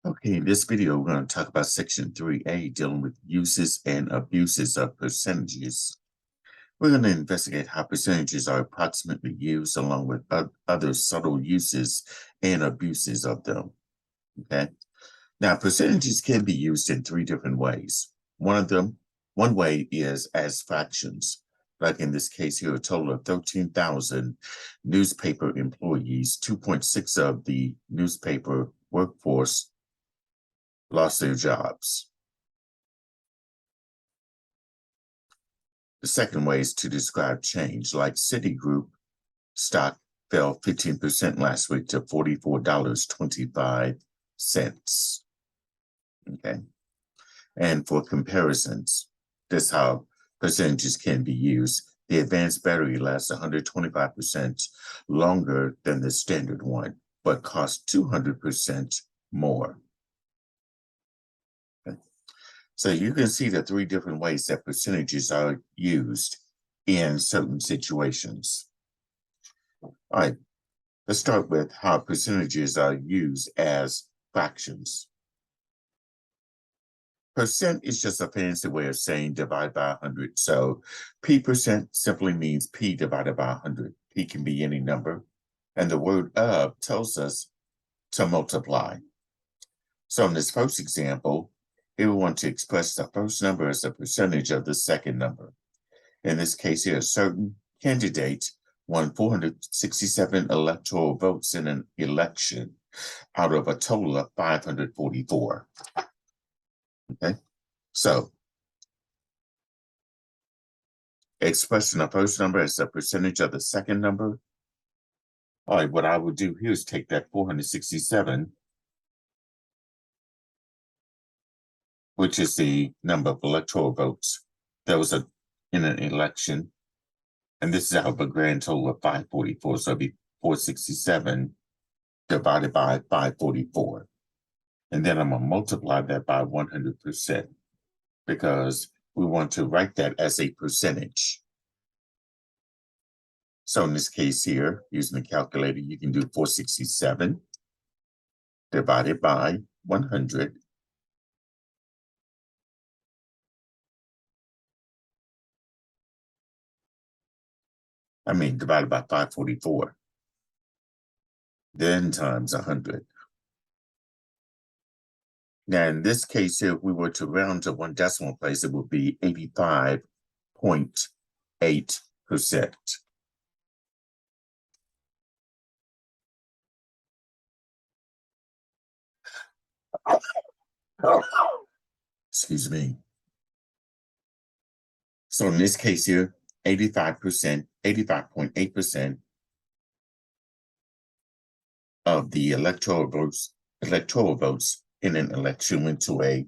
Okay, in this video, we're going to talk about Section 3A, dealing with uses and abuses of percentages. We're going to investigate how percentages are approximately used along with other subtle uses and abuses of them. Okay, now percentages can be used in three different ways. One way is as fractions. Like in this case here, a total of 13,000 newspaper employees, 2.6 of the newspaper workforce lost their jobs. The second way is to describe change, like Citigroup stock fell 15% last week to $44.25. Okay. And for comparisons, this is how percentages can be used. The advanced battery lasts 125% longer than the standard one, but costs 200% more. So you can see the three different ways that percentages are used in certain situations. All right, let's start with how percentages are used as fractions. Percent is just a fancy way of saying divide by 100. So P% simply means P divided by 100. P can be any number. And the word of tells us to multiply. So in this first example, here we want to express the first number as a percentage of the second number. In this case here, a certain candidate won 467 electoral votes in an election out of a total of 544. Okay, so expressing the first number as a percentage of the second number. All right, what I would do here is take that 467, which is the number of electoral votes that was in an election. And this is out of a grand total of 544. So it'd be 467 divided by 544. And then I'm going to multiply that by 100% because we want to write that as a percentage. So in this case here, using the calculator, you can do 467 divided by 100. Divided by 544. Then times 100. Now, in this case here, if we were to round to one decimal place, it would be 85.8%. Excuse me. So in this case here, 85.8% of the electoral votes in an election went to a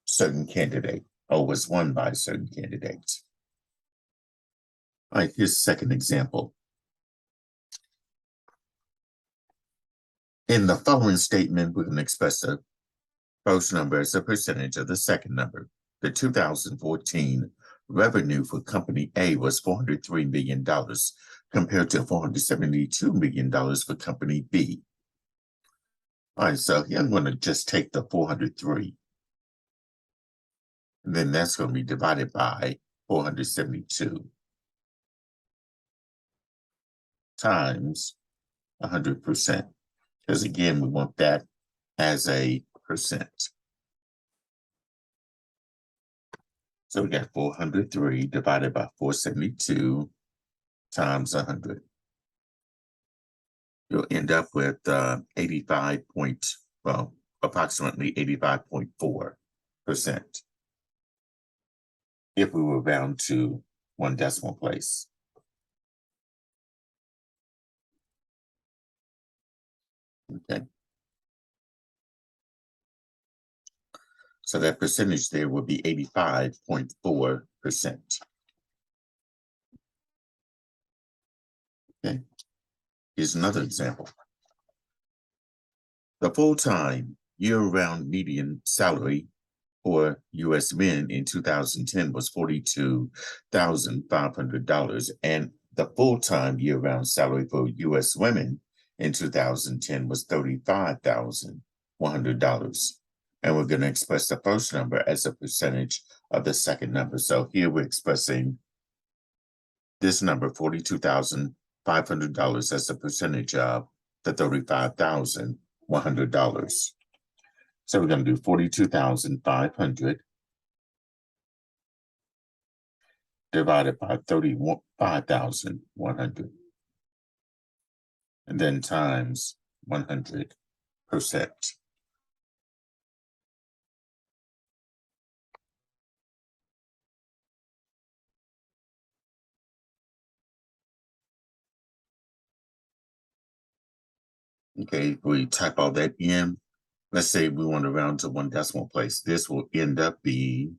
certain candidate or was won by a certain candidate. All right, here's the second example. In the following statement, we're going to express the first number as a percentage of the second number. The 2014 revenue for Company A was $403 million compared to $472 million for Company B. All right, so here I'm going to just take the 403. And then that's going to be divided by 472 times 100%. Because again, we want that as a percent. So we got 403 divided by 472 times 100. You'll end up with approximately 85.4% if we were round to one decimal place. Okay. So that percentage there would be 85.4%. Okay. Here's another example. The full-time year-round median salary for U.S. men in 2010 was $42,500, and the full-time year-round salary for U.S. women in 2010 was $35,000. $100. And we're going to express the first number as a percentage of the second number. So here we're expressing this number, $42,500, as a percentage of the $35,100. So we're going to do 42,500 divided by 35,100, and then times 100%. Okay, we type all that in. Let's say we want to round to one decimal place. This will end up being,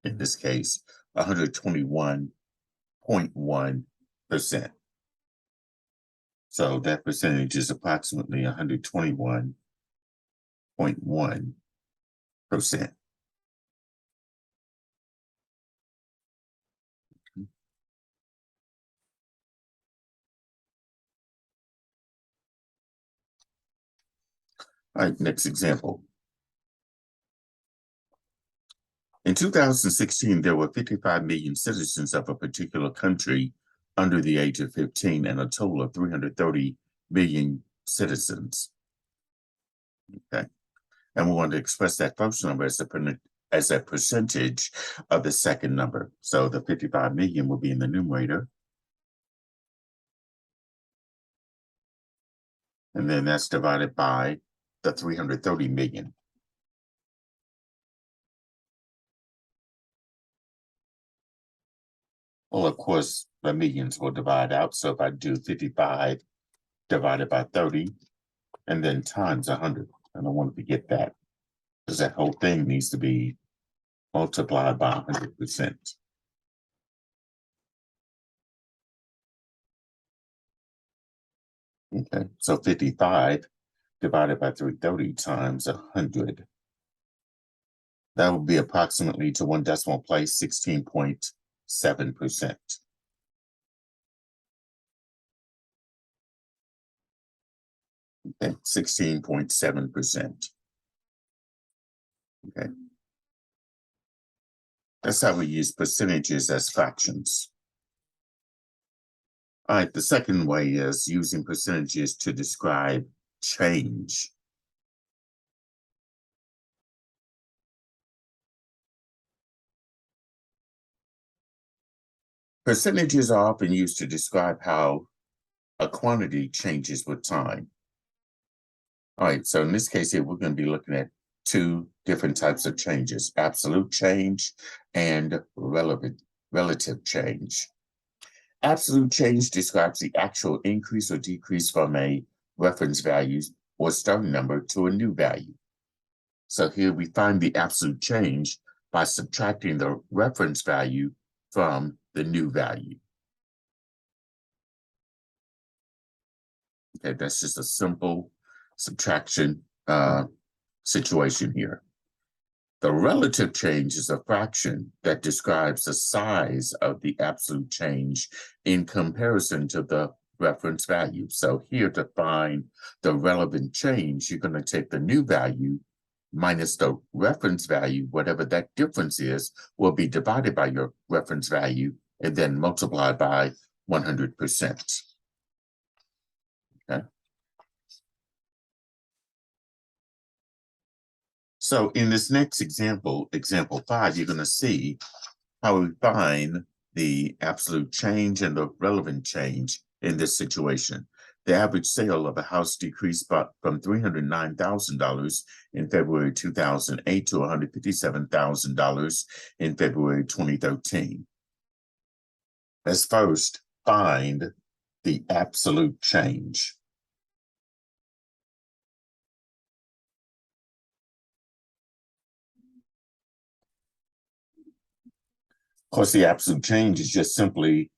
in this case, 121.1%. So that percentage is approximately 121.1%. All right, next example. In 2016, there were 55 million citizens of a particular country under the age of 15 and a total of 330 million citizens. Okay. And we want to express that first number as a percentage of the second number. So the 55 million will be in the numerator. And then that's divided by the 330 million. Well, of course, the millions will divide out. So if I do 55 divided by 30, and then times 100, I don't want to forget that, because that whole thing needs to be multiplied by 100%. Okay, so 55 divided by 330 times 100. That would be approximately, to one decimal place, 16.7%. Okay, 16.7%. Okay. That's how we use percentages as fractions. All right, the second way is using percentages to describe change. Percentages are often used to describe how a quantity changes with time. All right, so in this case here, we're going to be looking at two different types of changes: absolute change and relative change. Absolute change describes the actual increase or decrease from a reference value or starting number to a new value. So here we find the absolute change by subtracting the reference value from the new value. Okay, that's just a simple subtraction situation here. The relative change is a fraction that describes the size of the absolute change in comparison to the reference value. So here, to find the relevant change, you're going to take the new value minus the reference value, whatever that difference is, will be divided by your reference value and then multiplied by 100%. Okay. So in this next example, example 5, you're going to see how we find the absolute change and the relevant change in this situation. The average sale of a house decreased from $309,000 in February 2008 to $157,000 in February 2013. Let's first find the absolute change. Of course, the absolute change is just simply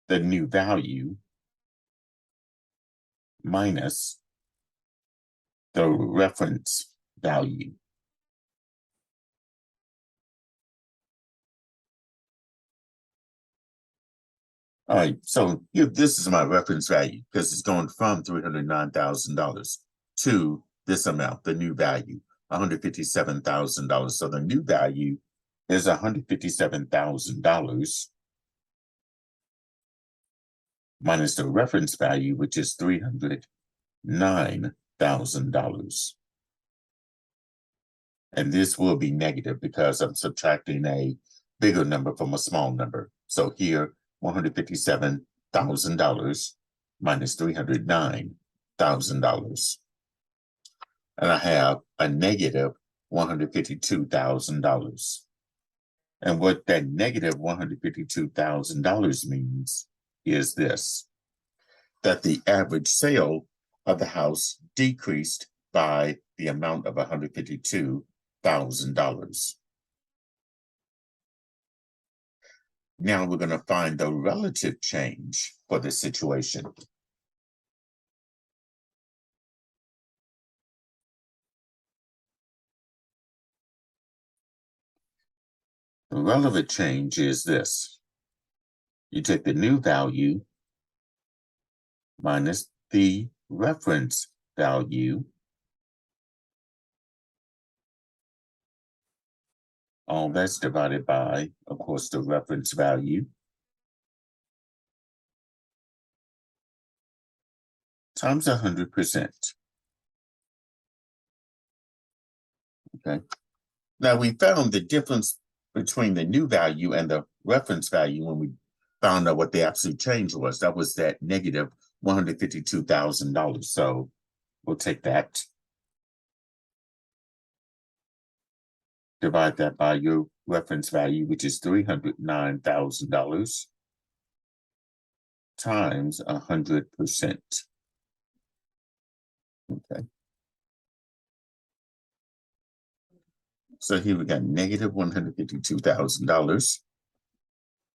the new value minus the reference value. All right, so this is my reference value because it's going from $309,000 to this amount, the new value, $157,000. So the new value is $157,000 minus the reference value, which is $309,000. And this will be negative because I'm subtracting a bigger number from a small number. So here, $157,000 minus $309,000. And I have a negative $152,000. And what that negative $152,000 means is this, that the average sale of the house decreased by the amount of $152,000. Now we're going to find the relative change for this situation. The relative change is this. You take the new value minus the reference value, all that's divided by, of course, the reference value, times 100%. Okay. Now we found the difference between the new value and the reference value when we found out what the absolute change was. That was that negative $152,000. So we'll take that, divide that by your reference value, which is $309,000 times 100%. Okay. So here we got negative $152,000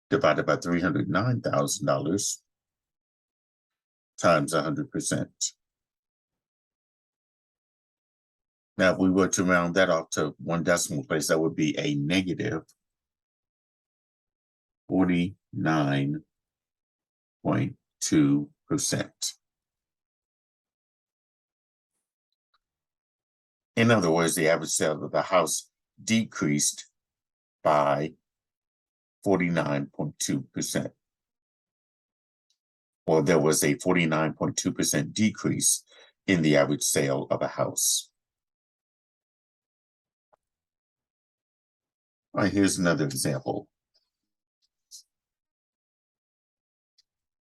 divided by $309,000 times 100%. Now, if we were to round that off to one decimal place, that would be a negative 49.2%. In other words, the average sale of the house decreased by 49.2%. Or there was a 49.2% decrease in the average sale of a house. All right, here's another example.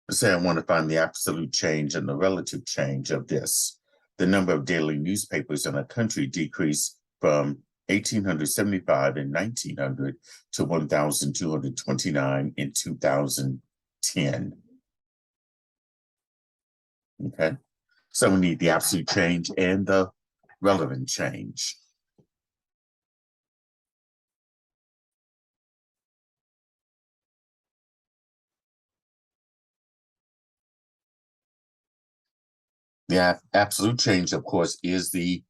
Let's say I want to find the absolute change and the relative change of this. The number of daily newspapers in a country decreased from 1,875 in 1900 to 1,229 in 2010. Okay, so we need the absolute change and the relevant change. The absolute change, of course, is the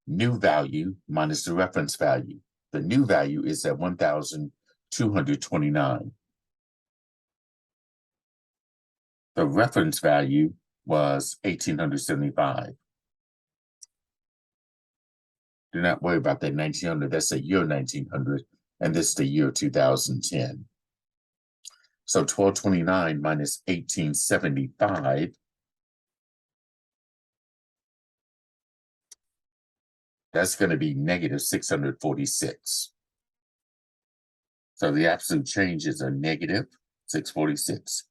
new value minus the reference value. The new value is at 1,229. The reference value was 1,875. Do not worry about that 1900. That's the year 1900, and this is the year 2010. So 1,229 minus 1,875. That's going to be negative 646. So the absolute change is a negative 646.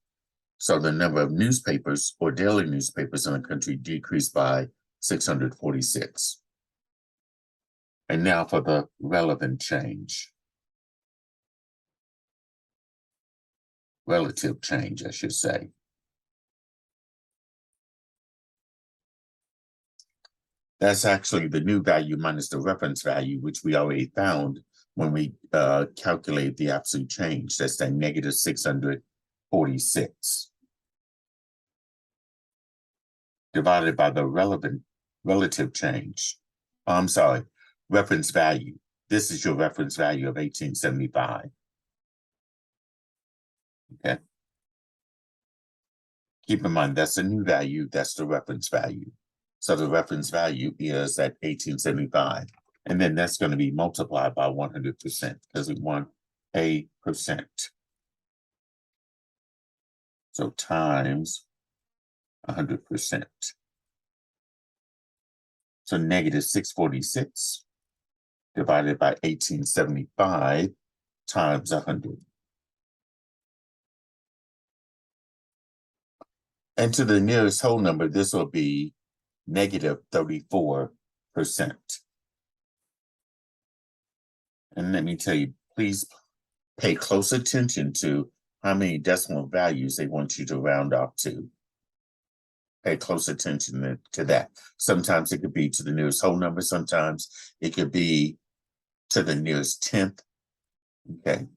So the number of newspapers or daily newspapers in the country decreased by 646. And now for the relevant change. Relative change, I should say. That's actually the new value minus the reference value, which we already found when we calculate the absolute change. That's that negative 646. Divided by the relative change. I'm sorry, reference value. This is your reference value of 1,875. Okay. Keep in mind, that's the new value, that's the reference value. So the reference value is at 1875. And then that's going to be multiplied by 100% because we want a percent. So times 100%. So negative 646 divided by 1875 times 100. And to the nearest whole number, this will be negative 34%. And let me tell you, please pay close attention to how many decimal values they want you to round up to. Pay close attention to that. Sometimes it could be to the nearest whole number. Sometimes it could be to the nearest tenth. Okay.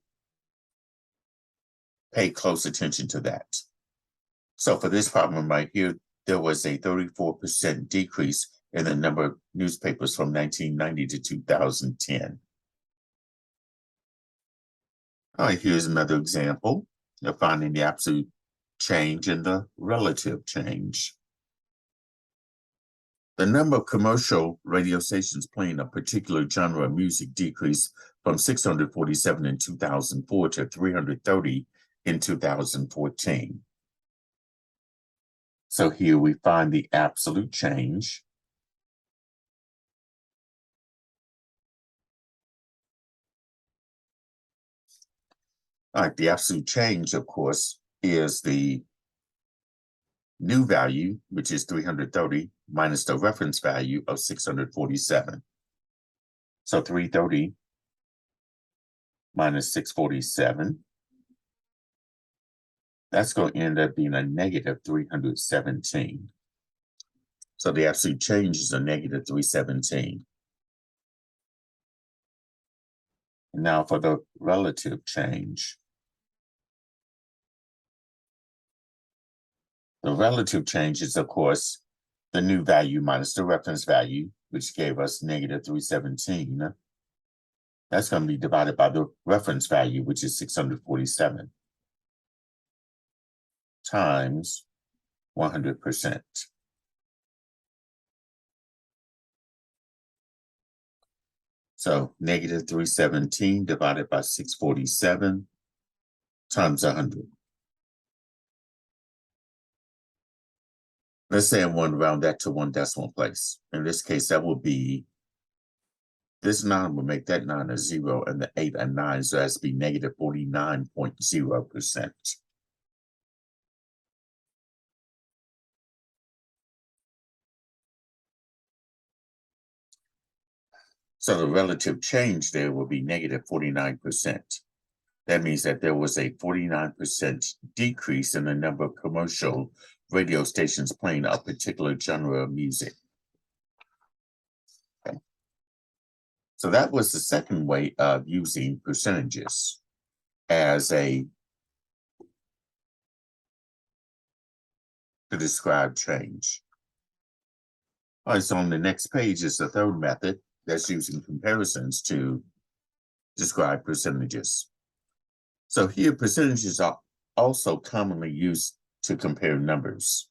Pay close attention to that. So for this problem right here, there was a 34% decrease in the number of newspapers from 1990 to 2010. All right, here's another example of finding the absolute change and the relative change. The number of commercial radio stations playing a particular genre of music decreased from 647 in 2004 to 330 in 2014. So here we find the absolute change. All right, the absolute change, of course, is the new value, which is 330, minus the reference value of 647. So 330 minus 647, that's going to end up being a negative 317. So the absolute change is a negative 317. And now for the relative change. The relative change is, of course, the new value minus the reference value, which gave us negative 317. That's going to be divided by the reference value, which is 647, times 100%. So negative 317 divided by 647 times 100. Let's say I want to round that to one decimal place. In this case, that will be, this 9 will make that 9 a 0 and the 8 a 9, so that's be negative 49.0%. So the relative change there will be negative 49%. That means that there was a 49% decrease in the number of commercial radio stations playing a particular genre of music. Okay. So that was the second way of using percentages as to describe change. All right, so on the next page is the third method that's using comparisons to describe percentages. So here, percentages are also commonly used to compare numbers.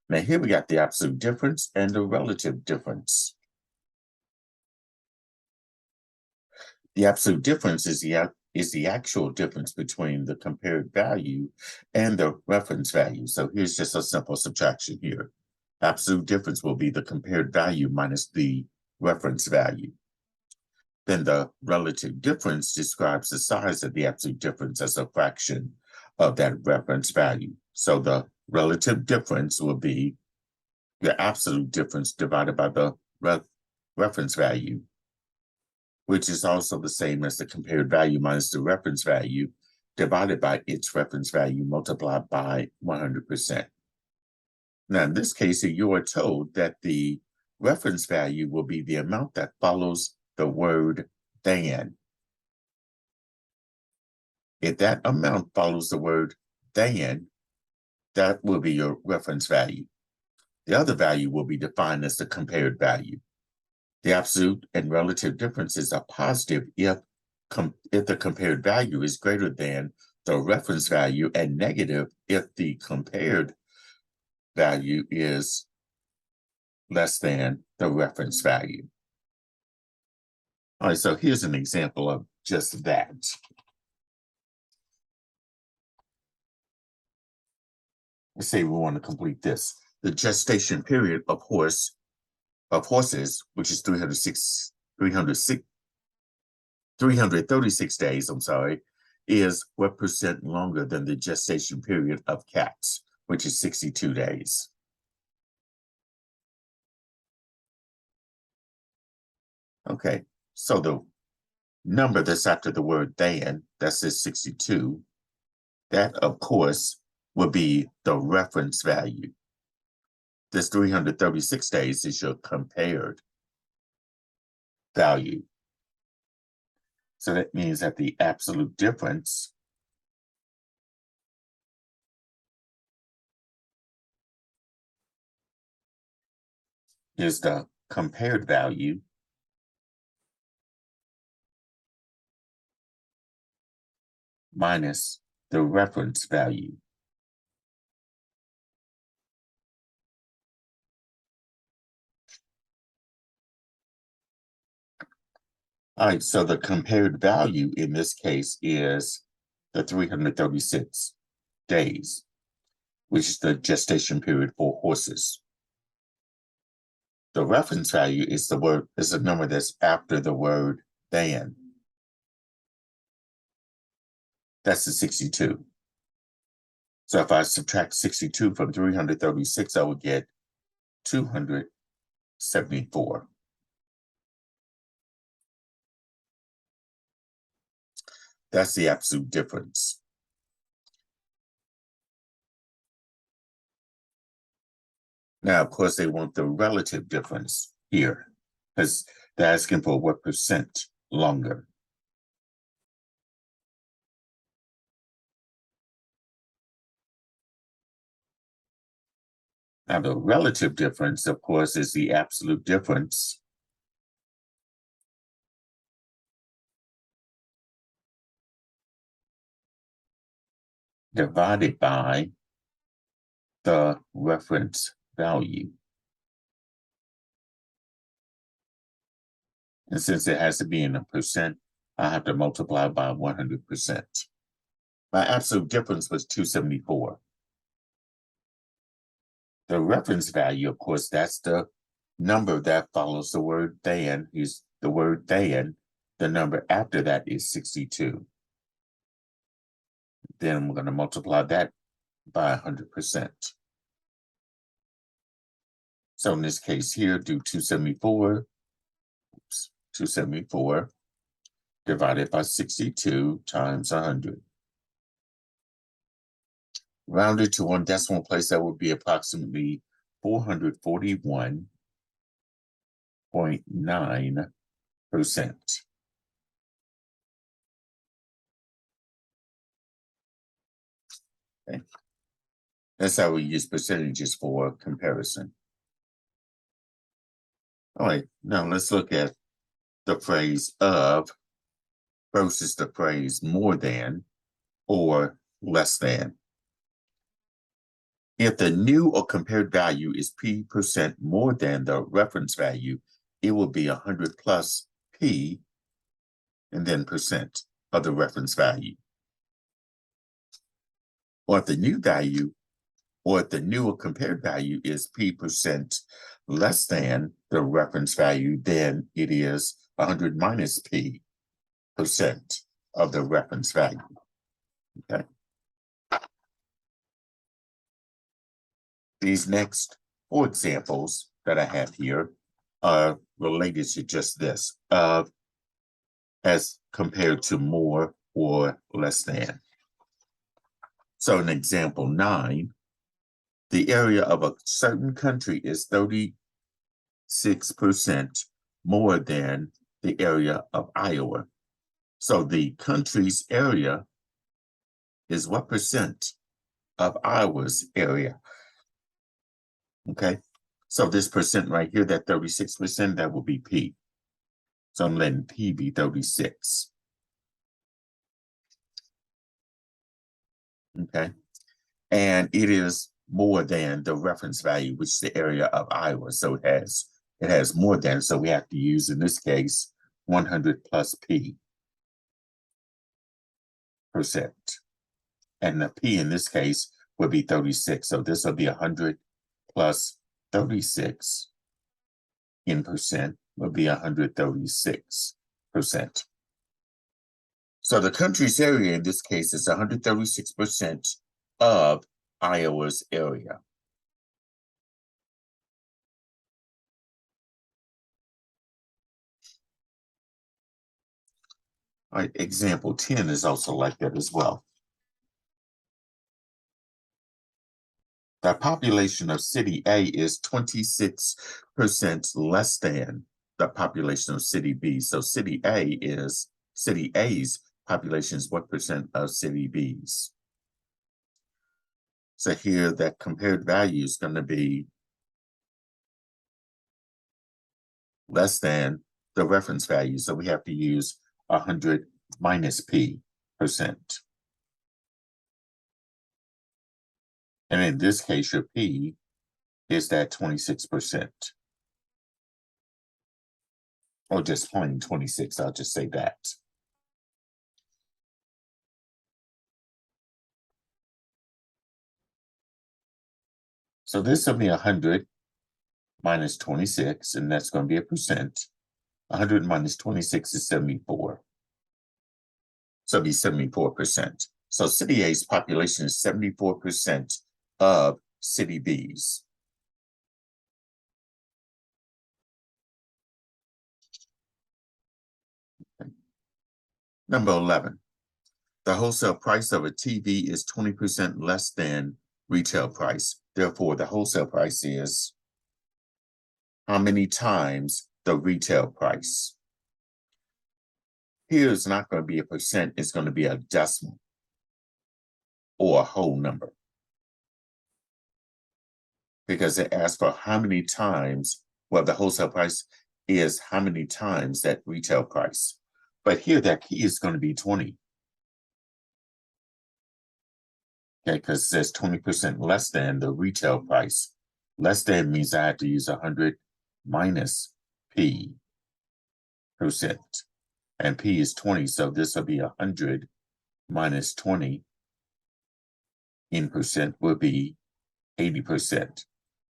Now here we got the absolute difference and the relative difference. The absolute difference is the actual difference between the compared value and the reference value. So here's just a simple subtraction here. Absolute difference will be the compared value minus the reference value. Then the relative difference describes the size of the absolute difference as a fraction of that reference value. So the relative difference will be the absolute difference divided by the reference value, which is also the same as the compared value minus the reference value divided by its reference value multiplied by 100%. Now, in this case, you are told that the reference value will be the amount that follows the word than. If that amount follows the word than, that will be your reference value. The other value will be defined as the compared value. The absolute and relative differences are positive if the compared value is greater than the reference value, and negative if the compared value is less than the reference value. All right, so here's an example of just that. Let's say we want to complete this. The gestation period of horses, which is 336 days, is what percent longer than the gestation period of cats, which is 62 days. Okay, so the number that's after the word than, that says 62, that, of course, will be the reference value. This 336 days is your compared value. So that means that the absolute difference is the compared value minus the reference value. All right, so the compared value in this case is the 336 days, which is the gestation period for horses. The reference value is the number that's after the word than. That's the 62. So if I subtract 62 from 336, I would get 274. That's the absolute difference. Now, of course, they want the relative difference here, because they're asking for what percent longer. Now, the relative difference, of course, is the absolute difference divided by the reference value. And since it has to be in a percent, I have to multiply by 100%. My absolute difference was 274. The reference value, of course, that's the number that follows the word than. Is the word than. The number after that is 62. Then we're going to multiply that by 100%. So in this case here, do 274 divided by 62 times 100. Rounded to one decimal place, that would be approximately 441.9%. Okay. That's how we use percentages for comparison. All right, now let's look at the phrase of versus the phrase more than or less than. If the new or compared value is p% more than the reference value, it will be 100 plus p and then percent of the reference value. Or if the new value, or if the new or compared value is p% less than the reference value, then it is 100 minus p% of the reference value. Okay. These next 4 examples that I have here are related to just this, as compared to more or less than. So in example 9, the area of a certain country is 36% more than the area of Iowa. So the country's area is what percent of Iowa's area? Okay, so this percent right here, that 36%, that will be P. So I'm letting P be 36. Okay, and it is more than the reference value, which is the area of Iowa. So it has more than, so we have to use, in this case, 100 plus P %. And the P in this case would be 36. So this will be 100 plus 36 in percent would be 136%. So the country's area in this case is 136% of Iowa's area. All right, example 10 is also like that as well. The population of City A is 26% less than the population of City B. So City A's population is what percent of City B's? So here that compared value is going to be less than the reference value. So we have to use 100 minus P %. And in this case, your P is that 26%. Or just plain 26, I'll just say that. So this will be 100 minus 26, and that's going to be a percent. 100 minus 26 is 74. So it'll be 74%. So City A's population is 74% of City B's. Okay. Number 11. The wholesale price of a TV is 20% less than retail price. Therefore, the wholesale price is how many times the retail price? Here is not going to be a percent, it's going to be a decimal or a whole number. Because it asks for how many times, well, the wholesale price is how many times that retail price. But here that key is going to be 20. Okay, because it says 20% less than the retail price. Less than means I have to use 100 minus P %. And P is 20, so this will be 100 minus 20 in percent would be 80%.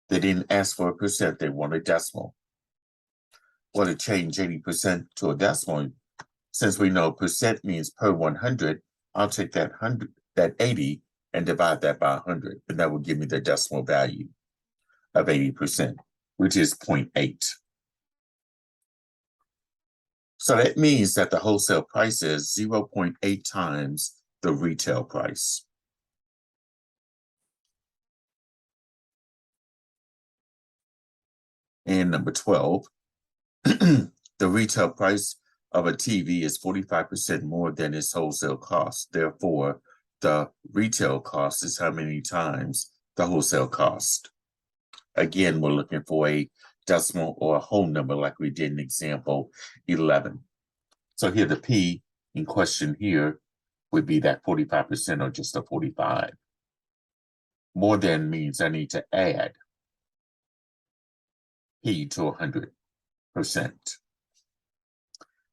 They didn't ask for a percent, they want a decimal. Well, to change 80% to a decimal, since we know percent means per 100, I'll take that 80 and divide that by 100, and that will give me the decimal value of 80%, which is 0.8. So that means that the wholesale price is 0.8 times the retail price. And number 12, the retail price of a TV is 45% more than its wholesale cost. Therefore, the retail cost is how many times the wholesale cost. Again, we're looking for a decimal or a whole number like we did in example 11. So here the P in question here would be that 45% or just a 45. More than means I need to add P to 100%.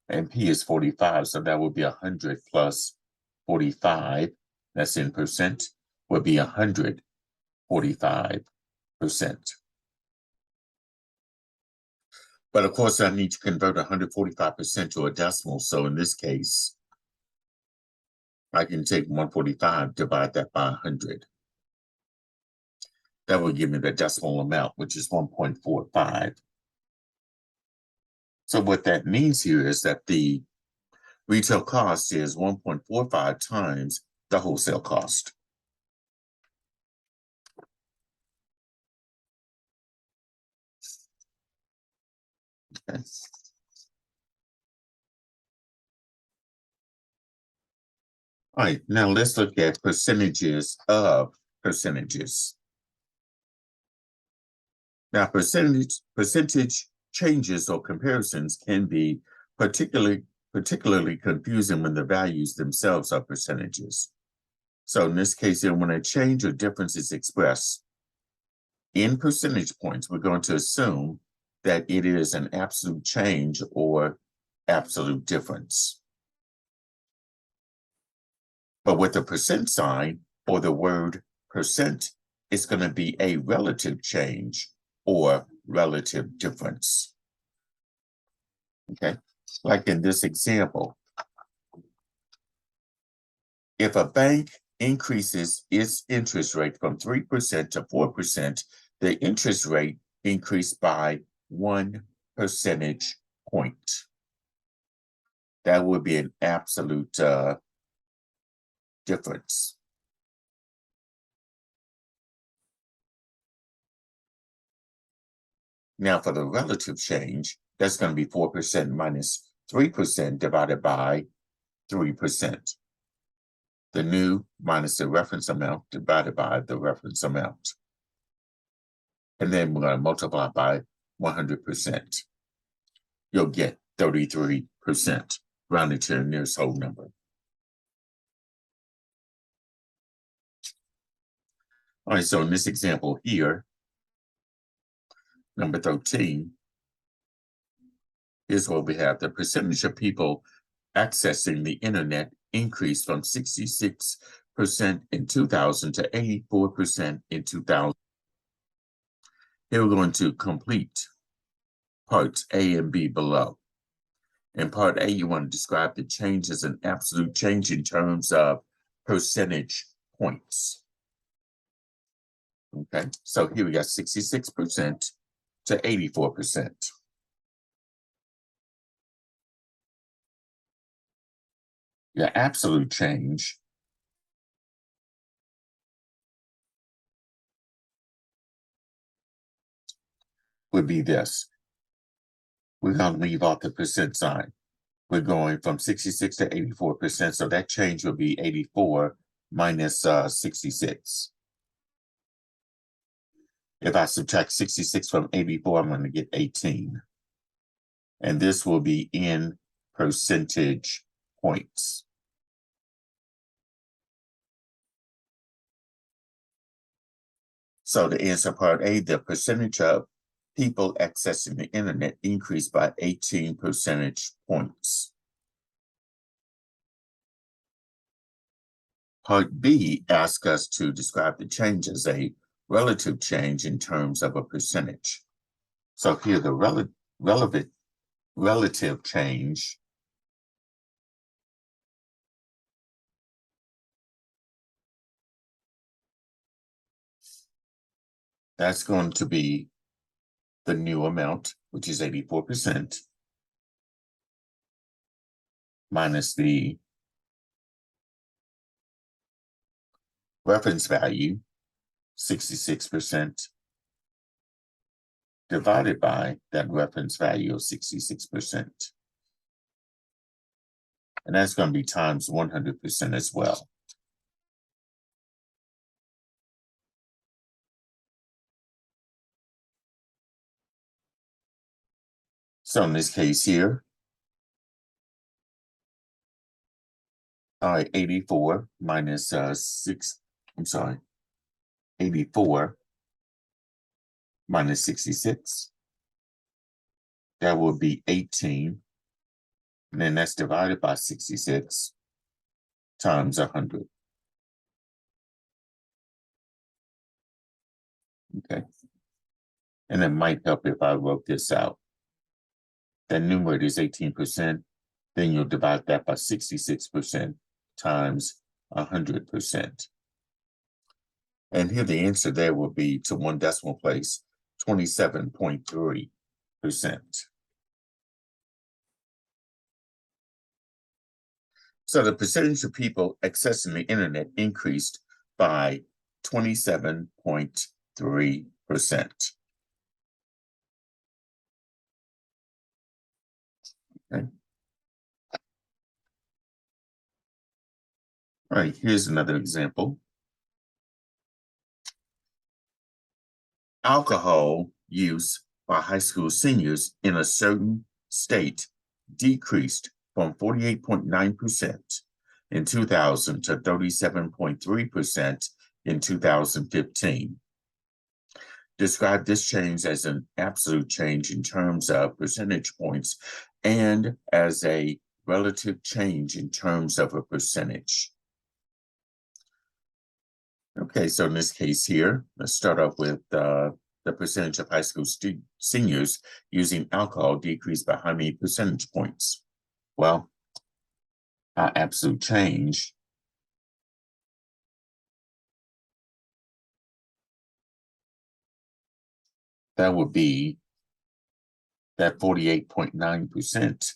And P is 45, so that would be 100 plus 45, that's in percent, would be 145%. But of course, I need to convert 145% to a decimal. So in this case, I can take 145, divide that by 100. That will give me the decimal amount, which is 1.45. So what that means here is that the retail cost is 1.45 times the wholesale cost. Okay. All right, now let's look at percentages of percentages. Now, percentage changes or comparisons can be particularly confusing when the values themselves are percentages. So in this case here, when a change or difference is expressed, in percentage points, we're going to assume that it is an absolute change or absolute difference. But with the percent sign or the word percent, it's going to be a relative change or relative difference. Okay, like in this example, if a bank increases its interest rate from 3% to 4%, the interest rate increased by 1 percentage point. That would be an absolute difference. Now for the relative change, that's going to be 4% minus 3% divided by 3%. The new minus the reference amount divided by the reference amount. And then we're going to multiply by 100%. You'll get 33%, rounded to the nearest whole number. All right, so in this example here, number 13, here's what we have. The percentage of people accessing the internet increased from 66% in 2000 to 84% in 2000. Here we're going to complete parts A and B below. In part A, you want to describe the change as an absolute change in terms of percentage points. Okay, so here we got 66% to 84%. Your absolute change would be this. We're going to leave off the percent sign. We're going from 66 to 84%, so that change will be 84 minus 66. If I subtract 66 from 84, I'm going to get 18. And this will be in percentage points. So to answer part A, the percentage of people accessing the internet increased by 18 percentage points. Part B asks us to describe the change as a relative change in terms of a percentage. So here the relative change that's going to be the new amount, which is 84%, minus the reference value, 66%, divided by that reference value of 66%. And that's going to be times 100% as well. So in this case here, all right, 84 minus 84 minus 66. That would be 18. And then that's divided by 66 times 100. Okay. And it might help if I wrote this out. The numerator is 18%. Then you'll divide that by 66% times 100%. And here the answer there will be, to one decimal place, 27.3%. So the percentage of people accessing the internet increased by 27.3%. Okay. All right, here's another example. Alcohol use by high school seniors in a certain state decreased from 48.9% in 2000 to 37.3% in 2015. Describe this change as an absolute change in terms of percentage points and as a relative change in terms of a percentage. Okay, so in this case here, let's start off with the percentage of high school seniors using alcohol decreased by how many percentage points? Well, our absolute change that would be that 48.9%.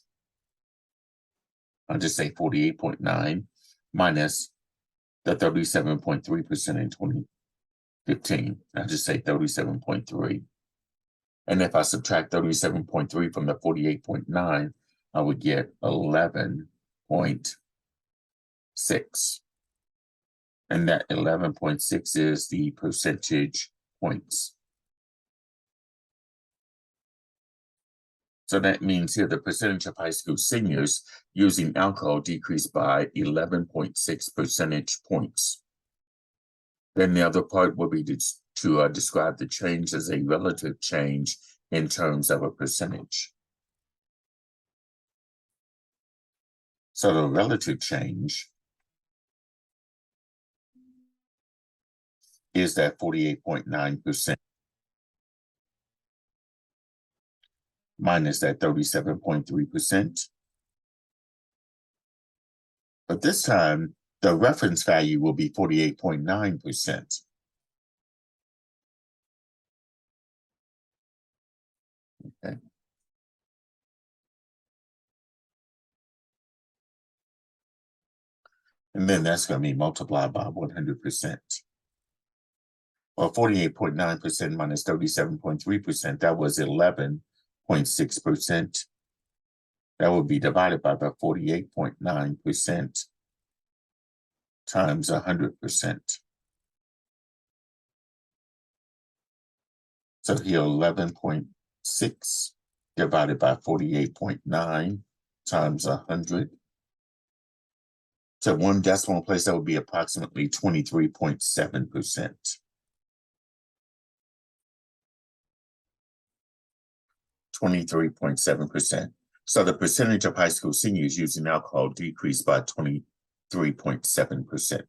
I'll just say 48.9 minus the 37.3% in 2015. I'll just say 37.3. And if I subtract 37.3 from the 48.9, I would get 11.6. And that 11.6 is the percentage points. So that means here the percentage of high school seniors using alcohol decreased by 11.6 percentage points. Then the other part will be to describe the change as a relative change in terms of a percentage. So the relative change is that 48.9% minus that 37.3%. But this time, the reference value will be 48.9%. Okay. And then that's going to be multiplied by 100%. Or 48.9% minus 37.3%, that was 11.6%. That would be divided by the 48.9% times 100%. So here 11.6 divided by 48.9 times 100. So one decimal place, that would be approximately 23.7%. 23.7%. So the percentage of high school seniors using alcohol decreased by 23.7%.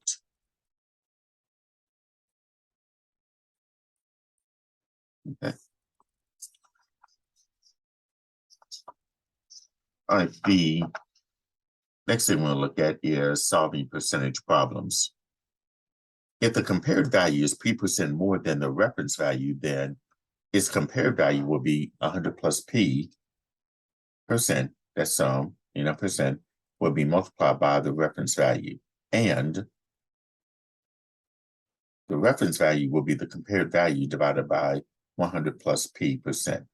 Okay. All right, the next thing we'll look at is solving percentage problems. If the compared value is P% more than the reference value, then its compared value will be 100 plus P percent, that's percent, will be multiplied by the reference value. And the reference value will be the compared value divided by 100 plus P percent.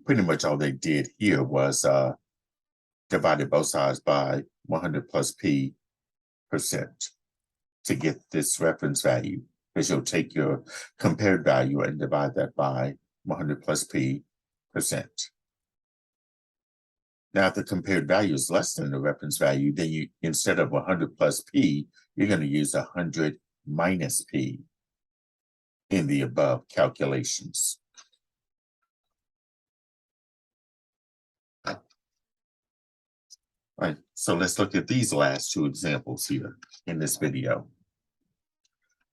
Pretty much all they did here was divided both sides by 100 plus P percent to get this reference value, because you'll take your compared value and divide that by 100 plus P percent. Now, if the compared value is less than the reference value, then you, instead of 100 plus P, you're going to use 100 minus P in the above calculations. All right, so let's look at these last two examples here in this video.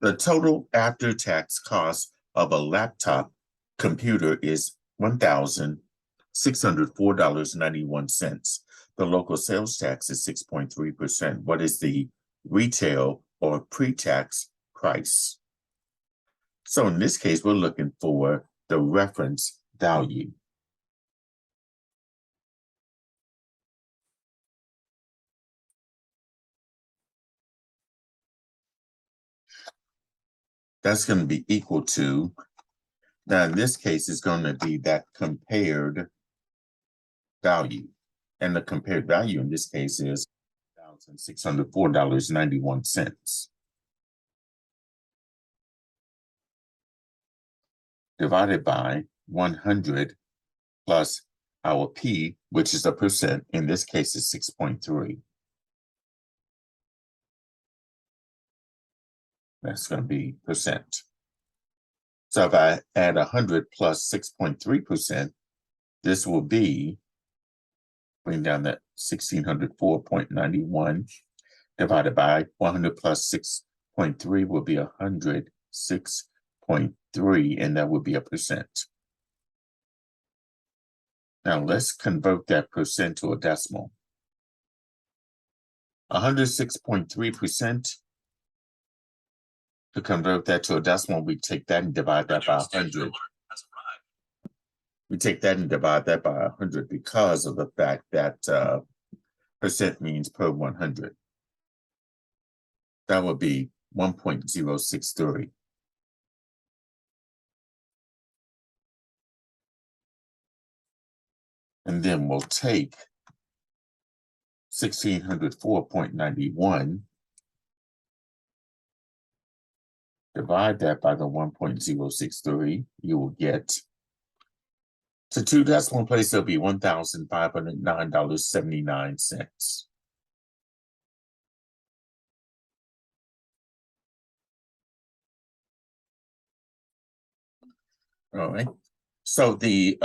The total after-tax cost of a laptop computer is $1,604.91. The local sales tax is 6.3%. What is the retail or pre-tax price? So in this case, we're looking for the reference value. That's going to be equal to, now in this case, it's going to be that compared value. And the compared value in this case is $1,604.91. Divided by 100 plus our P, which is a percent. In this case, is 6.3. That's going to be percent. So if I add 100 plus 6.3%, this will be, bring down that 1,604.91 divided by 100 plus 6.3 will be 106.3, and that would be a percent. Now let's convert that percent to a decimal. 106.3%. To convert that to a decimal, we take that and divide that by 100. We take that and divide that by 100 because of the fact that percent means per 100. That would be 1.063. And then we'll take 1,604.91, divide that by the 1.063, you will get, to two decimal places, it'll be $1,509.79. All right. So the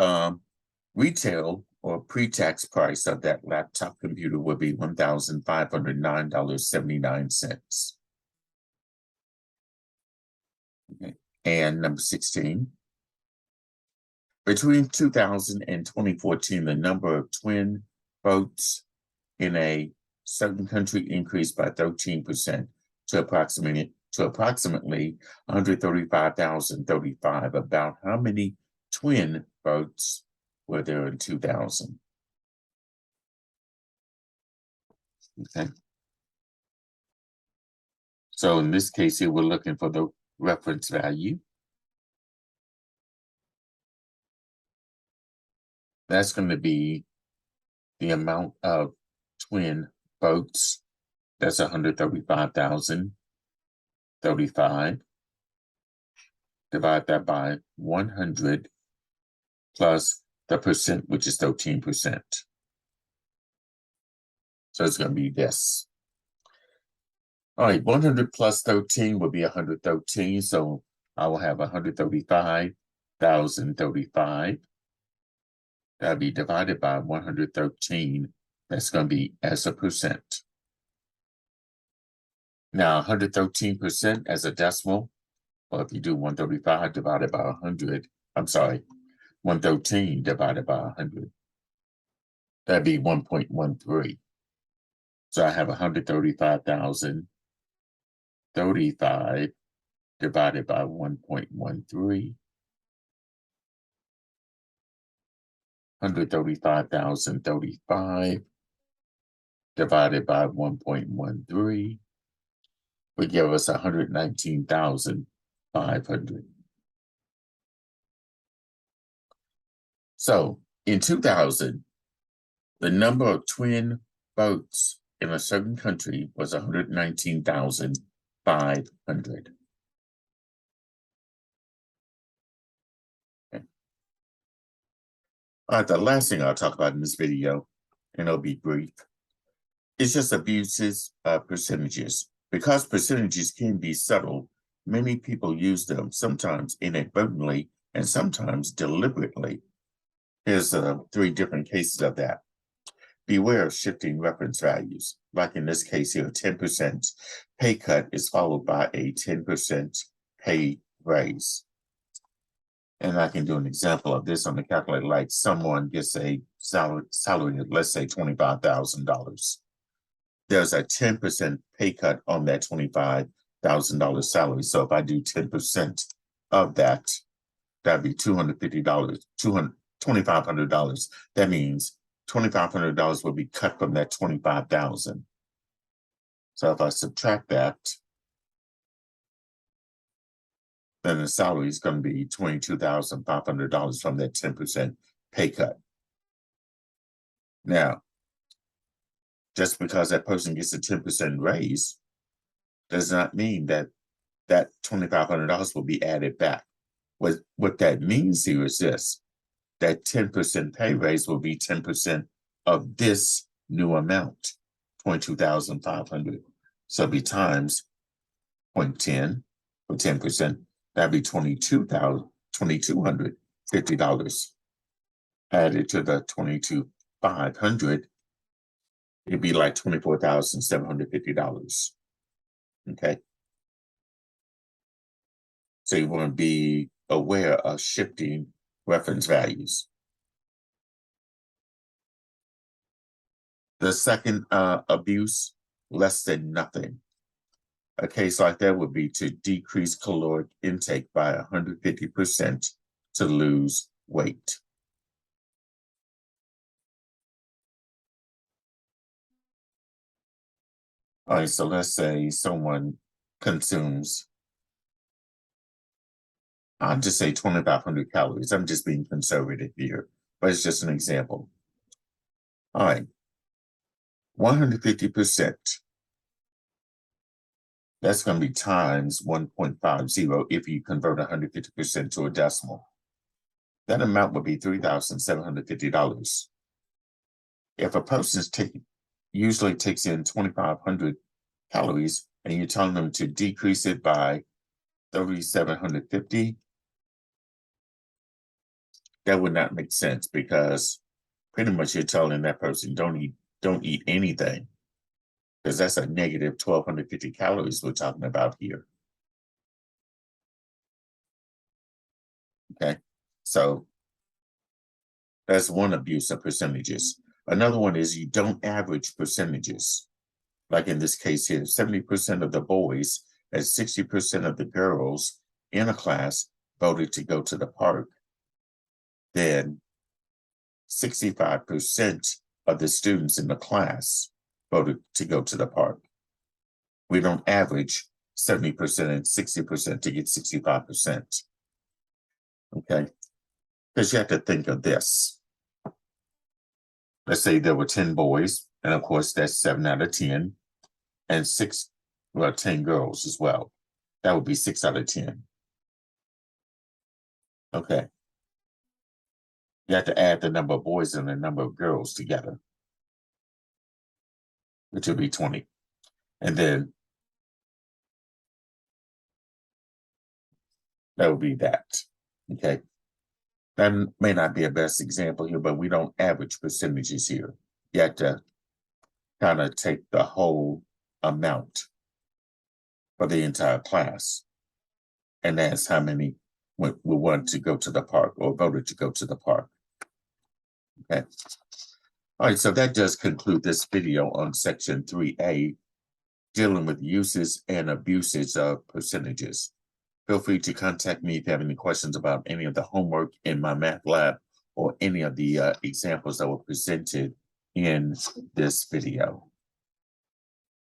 retail or pre-tax price of that laptop computer would be $1,509.79. Okay. And number 16. Between 2000 and 2014, the number of twin boats in a certain country increased by 13% to approximately 135,035. About how many twin boats were there in 2000? Okay. So in this case here, we're looking for the reference value. That's going to be the amount of twin boats. That's 135,035. Divide that by 100 plus the percent, which is 13%. So it's going to be this. All right, 100 plus 13 will be 113. So I will have 135,035. That'll be divided by 113. That's going to be as a percent. Now, 113% as a decimal. Well, if you do 135 divided by 100, I'm sorry, 113 divided by 100, that'd be 1.13. So I have 135,035 divided by 1.13. 135,035 divided by 1.13 would give us 119,500. So in 2000, the number of twin boats in a certain country was 119,500. Okay. All right, the last thing I'll talk about in this video, and it'll be brief, it's just abuses of percentages. Because percentages can be subtle, many people use them, sometimes inadvertently and sometimes deliberately. Here's 3 different cases of that. Beware of shifting reference values. Like in this case here, 10% pay cut is followed by a 10% pay raise. And I can do an example of this on the calculator, like someone gets a salary of, let's say, $25,000. There's a 10% pay cut on that $25,000 salary. So if I do 10% of that, that'd be $250, $2,500. That means $2,500 will be cut from that $25,000. So if I subtract that, then the salary is going to be $22,500 from that 10% pay cut. Now, just because that person gets a 10% raise does not mean that that $2,500 will be added back. What that means here is this: that 10% pay raise will be 10% of this new amount, $22,500. So it'll be times 0.10 for 10%. That'd be $2,250 added to the $22,500. It'd be like $24,750. Okay. So you want to be aware of shifting reference values. The second abuse, less than nothing. A case like that would be to decrease caloric intake by 150% to lose weight. All right, so let's say someone consumes, I'll just say 2,500 calories. I'm just being conservative here, but it's just an example. All right, 150%. That's going to be times 1.50 if you convert 150% to a decimal. That amount would be $3,750. If a person's usually takes in 2,500 calories and you're telling them to decrease it by 3,750, that would not make sense, because pretty much you're telling that person don't eat anything, because that's a negative 1,250 calories we're talking about here. Okay, so that's one abuse of percentages. Another one is you don't average percentages. Like in this case here, 70% of the boys and 60% of the girls in a class voted to go to the park. Then 65% of the students in the class voted to go to the park. We don't average 70% and 60% to get 65%. Okay, because you have to think of this. Let's say there were 10 boys, and of course that's 7 out of 10, and 10 girls as well. That would be 6 out of 10. Okay. You have to add the number of boys and the number of girls together, which would be 20. And then that would be that. Okay. That may not be a best example here, but we don't average percentages here. You have to kind of take the whole amount for the entire class. And that's how many will want to go to the park or voted to go to the park. Okay. All right, so that does conclude this video on section 3A, dealing with uses and abuses of percentages. Feel free to contact me if you have any questions about any of the homework in my math lab or any of the examples that were presented in this video.